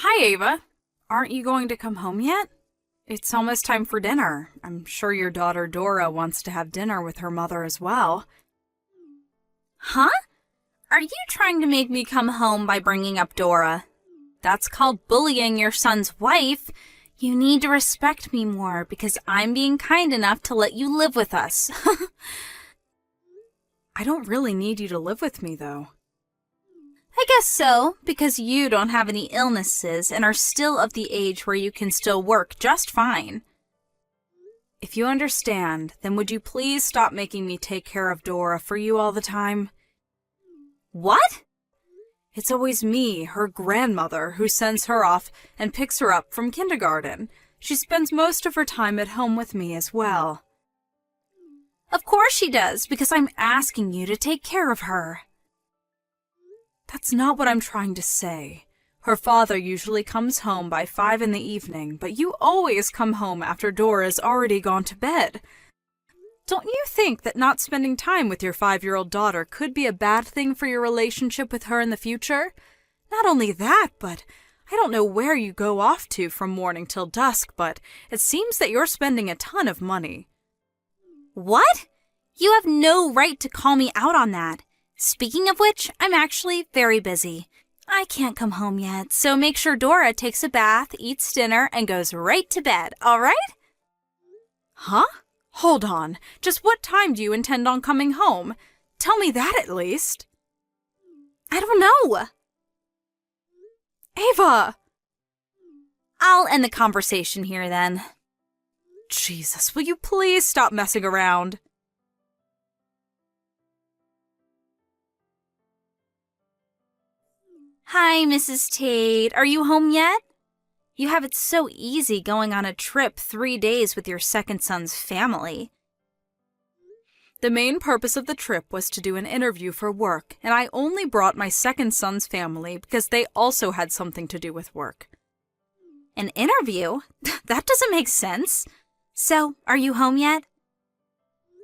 Hi, Ava. Aren't you going to come home yet? It's almost time for dinner. I'm sure your daughter Dora wants to have dinner with her mother as well. Huh? Are you trying to make me come home by bringing up Dora? That's called bullying your son's wife. You need to respect me more because I'm being kind enough to let you live with us. I don't really need you to live with me, though. I guess so, because you don't have any illnesses and are still of the age where you can still work just fine. If you understand, then would you please stop making me take care of Dora for you all the time? What? It's always me, her grandmother, who sends her off and picks her up from kindergarten. She spends most of her time at home with me as well. Of course she does, because I'm asking you to take care of her. That's not what I'm trying to say. Her father usually comes home by 5 in the evening, but you always come home after Dora's already gone to bed. Don't you think that not spending time with your 5-year-old daughter could be a bad thing for your relationship with her in the future? Not only that, but I don't know where you go off to from morning till dusk, but it seems that you're spending a ton of money. What? You have no right to call me out on that. Speaking of which, I'm actually very busy. I can't come home yet, so make sure Dora takes a bath, eats dinner, and goes right to bed, all right? Huh? Hold on. Just what time do you intend on coming home? Tell me that at least. I don't know. Ava! I'll end the conversation here then. Jesus, will you please stop messing around? Hi, Mrs. Tate. Are you home yet? You have it so easy going on a trip 3 days with your second son's family. The main purpose of the trip was to do an interview for work, and I only brought my second son's family because they also had something to do with work. An interview? That doesn't make sense. So, are you home yet?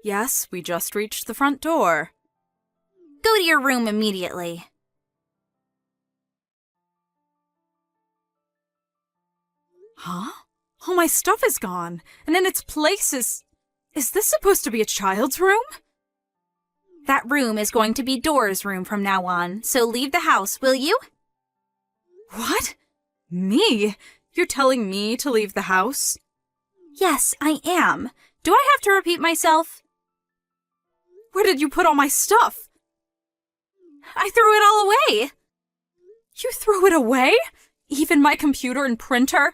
Yes, we just reached the front door. Go to your room immediately. Huh? All my stuff is gone, and in its place is this supposed to be a child's room? That room is going to be Dora's room from now on, so leave the house, will you? What? Me? You're telling me to leave the house? Yes, I am. Do I have to repeat myself? Where did you put all my stuff? I threw it all away. You threw it away? Even my computer and printer?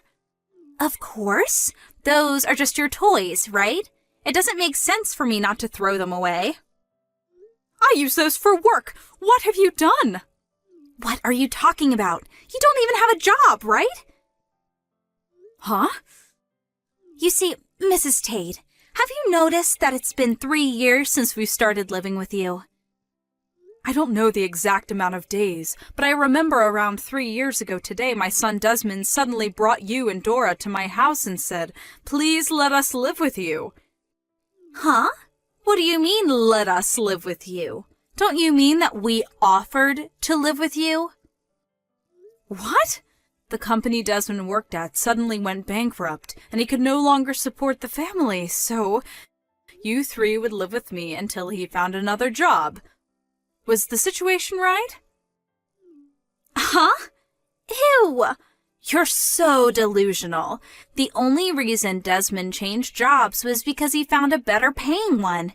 Of course. Those are just your toys, right? It doesn't make sense for me not to throw them away. I use those for work. What have you done? What are you talking about? You don't even have a job, right? Huh? You see, Mrs. Tate, have you noticed that it's been 3 years since we started living with you? I don't know the exact amount of days, but I remember around 3 years ago today my son Desmond suddenly brought you and Dora to my house and said, "Please let us live with you." Huh? What do you mean, let us live with you? Don't you mean that we offered to live with you? What? The company Desmond worked at suddenly went bankrupt, and he could no longer support the family, so you 3 would live with me until he found another job. Was the situation right? Huh? Ew! You're so delusional. The only reason Desmond changed jobs was because he found a better paying one.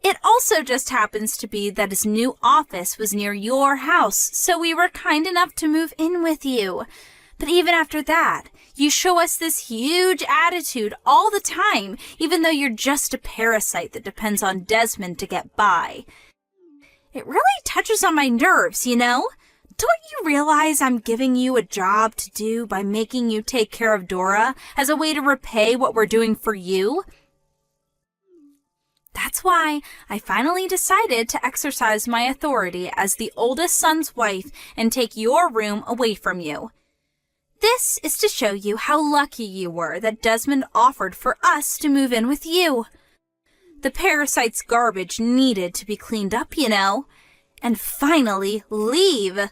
It also just happens to be that his new office was near your house, so we were kind enough to move in with you. But even after that, you show us this huge attitude all the time, even though you're just a parasite that depends on Desmond to get by. It really touches on my nerves, you know? Don't you realize I'm giving you a job to do by making you take care of Dora as a way to repay what we're doing for you? That's why I finally decided to exercise my authority as the oldest son's wife and take your room away from you. This is to show you how lucky you were that Desmond offered for us to move in with you. The parasite's garbage needed to be cleaned up, you know. And finally leave.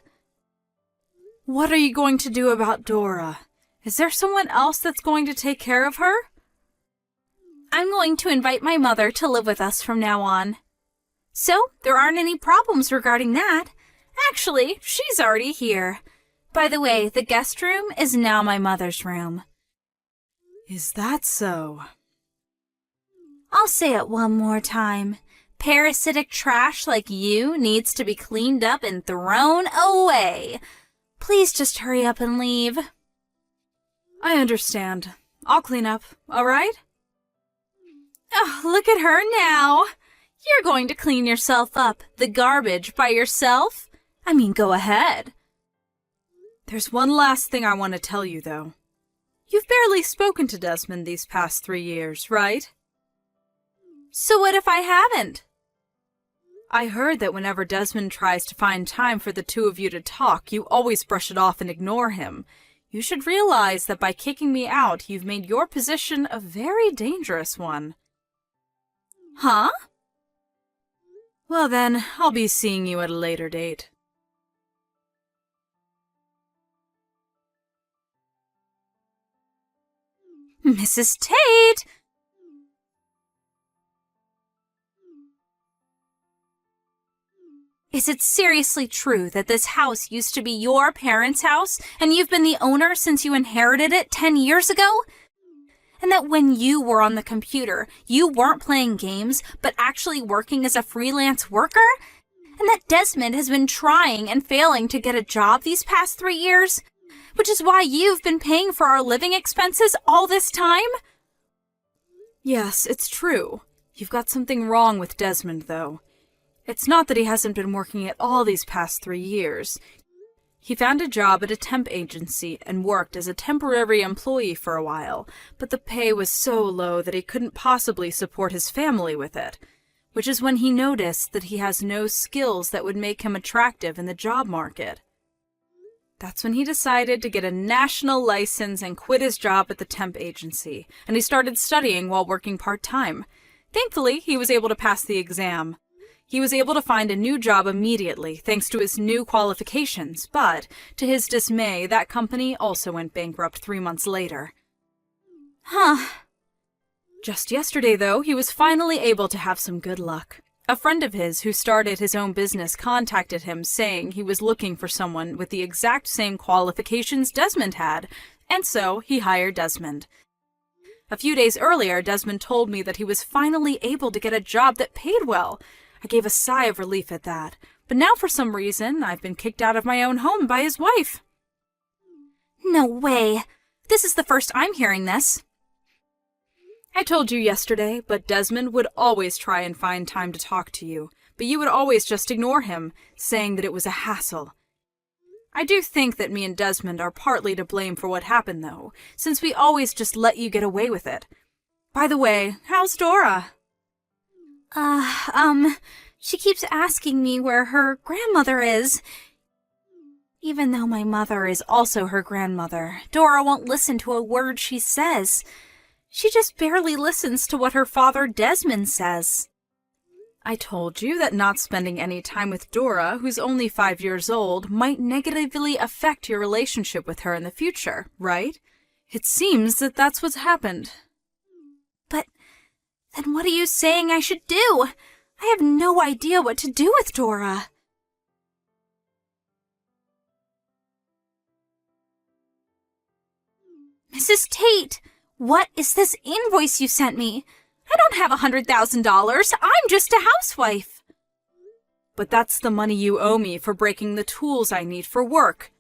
What are you going to do about Dora? Is there someone else that's going to take care of her? I'm going to invite my mother to live with us from now on. So, there aren't any problems regarding that. Actually, she's already here. By the way, the guest room is now my mother's room. Is that so? I'll say it one more time. Parasitic trash like you needs to be cleaned up and thrown away. Please just hurry up and leave. I understand. I'll clean up, all right? Oh, look at her now. You're going to clean yourself up, the garbage, by yourself? I mean, go ahead. There's one last thing I want to tell you, though. You've barely spoken to Desmond these past 3 years, right? So what if I haven't? I heard that whenever Desmond tries to find time for the two of you to talk, you always brush it off and ignore him. You should realize that by kicking me out, you've made your position a very dangerous one. Huh? Well then, I'll be seeing you at a later date. Mrs. Tate! Is it seriously true that this house used to be your parents' house and you've been the owner since you inherited it 10 years ago? And that when you were on the computer, you weren't playing games, but actually working as a freelance worker? And that Desmond has been trying and failing to get a job these past 3 years? Which is why you've been paying for our living expenses all this time? Yes, it's true. You've got something wrong with Desmond, though. It's not that he hasn't been working at all these past 3 years. He found a job at a temp agency and worked as a temporary employee for a while, but the pay was so low that he couldn't possibly support his family with it, which is when he noticed that he has no skills that would make him attractive in the job market. That's when he decided to get a national license and quit his job at the temp agency, and he started studying while working part-time. Thankfully, he was able to pass the exam. He was able to find a new job immediately thanks to his new qualifications, but, to his dismay, that company also went bankrupt 3 months later. Huh. Just yesterday, though, he was finally able to have some good luck. A friend of his who started his own business contacted him saying he was looking for someone with the exact same qualifications Desmond had, and so he hired Desmond. A few days earlier, Desmond told me that he was finally able to get a job that paid well. I gave a sigh of relief at that, but now for some reason, I've been kicked out of my own home by his wife. No way. This is the first I'm hearing this. I told you yesterday, but Desmond would always try and find time to talk to you, but you would always just ignore him, saying that it was a hassle. I do think that me and Desmond are partly to blame for what happened, though, since we always just let you get away with it. By the way, how's Dora? She keeps asking me where her grandmother is. Even though my mother is also her grandmother, Dora won't listen to a word she says. She just barely listens to what her father Desmond says. I told you that not spending any time with Dora, who's only 5 years old, might negatively affect your relationship with her in the future, right? It seems that that's what's happened. But then what are you saying I should do? I have no idea what to do with Dora. Mrs. Tate, what is this invoice you sent me? I don't have $100,000. I'm just a housewife. But that's the money you owe me for breaking the tools I need for work.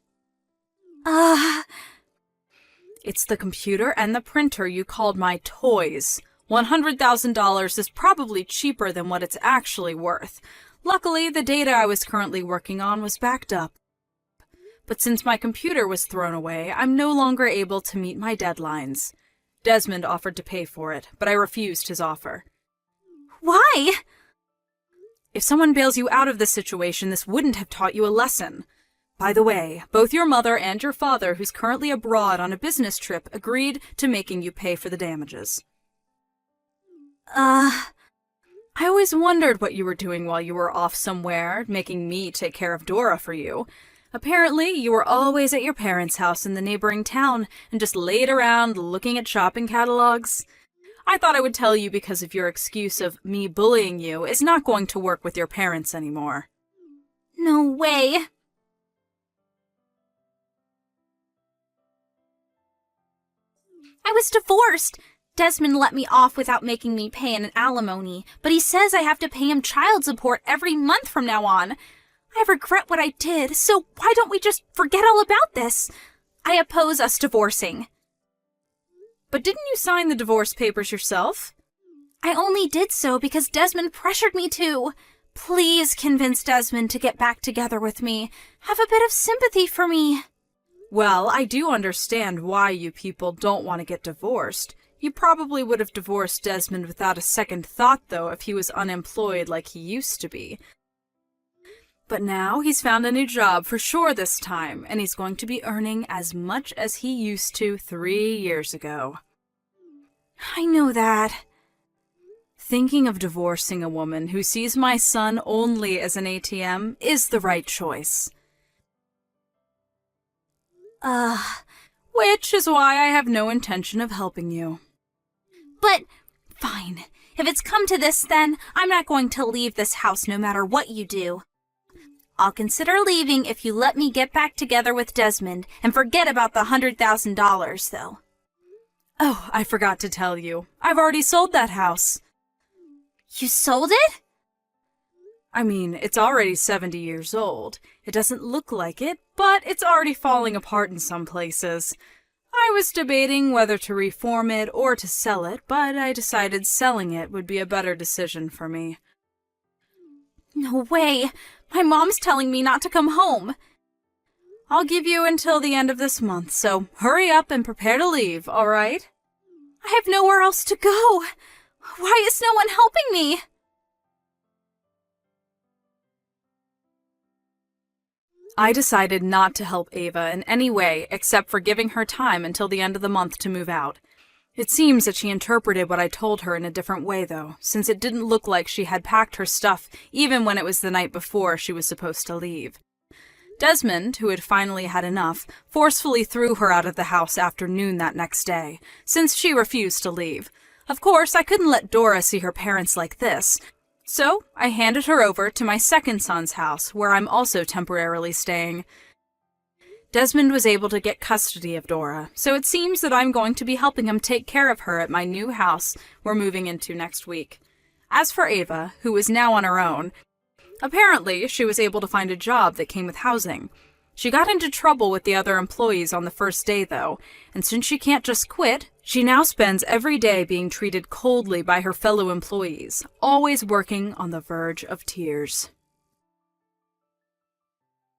It's the computer and the printer you called my toys. $100,000 is probably cheaper than what it's actually worth. Luckily, the data I was currently working on was backed up. But since my computer was thrown away, I'm no longer able to meet my deadlines. Desmond offered to pay for it, but I refused his offer. Why? If someone bails you out of this situation, this wouldn't have taught you a lesson. By the way, both your mother and your father, who's currently abroad on a business trip, agreed to making you pay for the damages. I always wondered what you were doing while you were off somewhere, making me take care of Dora for you. Apparently, you were always at your parents' house in the neighboring town and just laid around looking at shopping catalogs. I thought I would tell you because of your excuse of me bullying you is not going to work with your parents anymore. No way. I was divorced. Desmond let me off without making me pay an alimony, but he says I have to pay him child support every month from now on. I regret what I did, so why don't we just forget all about this? I oppose us divorcing. But didn't you sign the divorce papers yourself? I only did so because Desmond pressured me to. Please convince Desmond to get back together with me. Have a bit of sympathy for me. Well, I do understand why you people don't want to get divorced. You probably would have divorced Desmond without a second thought, though, if he was unemployed like he used to be. But now he's found a new job for sure this time, and he's going to be earning as much as he used to 3 years ago. I know that. Thinking of divorcing a woman who sees my son only as an ATM is the right choice. Which is why I have no intention of helping you. But, fine. If it's come to this, then I'm not going to leave this house no matter what you do. I'll consider leaving if you let me get back together with Desmond and forget about the $100,000, though. Oh, I forgot to tell you. I've already sold that house. You sold it? I mean, it's already 70 years old. It doesn't look like it, but it's already falling apart in some places. I was debating whether to reform it or to sell it, but I decided selling it would be a better decision for me. No way! My mom's telling me not to come home. I'll give you until the end of this month, so hurry up and prepare to leave, all right? I have nowhere else to go. Why is no one helping me? I decided not to help Ava in any way except for giving her time until the end of the month to move out. It seems that she interpreted what I told her in a different way, though, since it didn't look like she had packed her stuff even when it was the night before she was supposed to leave. Desmond, who had finally had enough, forcefully threw her out of the house after noon that next day, since she refused to leave. Of course, I couldn't let Dora see her parents like this, so I handed her over to my second son's house, where I'm also temporarily staying. Desmond was able to get custody of Dora, so it seems that I'm going to be helping him take care of her at my new house we're moving into next week. As for Ava, who is now on her own, apparently she was able to find a job that came with housing. She got into trouble with the other employees on the first day, though, and since she can't just quit, she now spends every day being treated coldly by her fellow employees, always working on the verge of tears.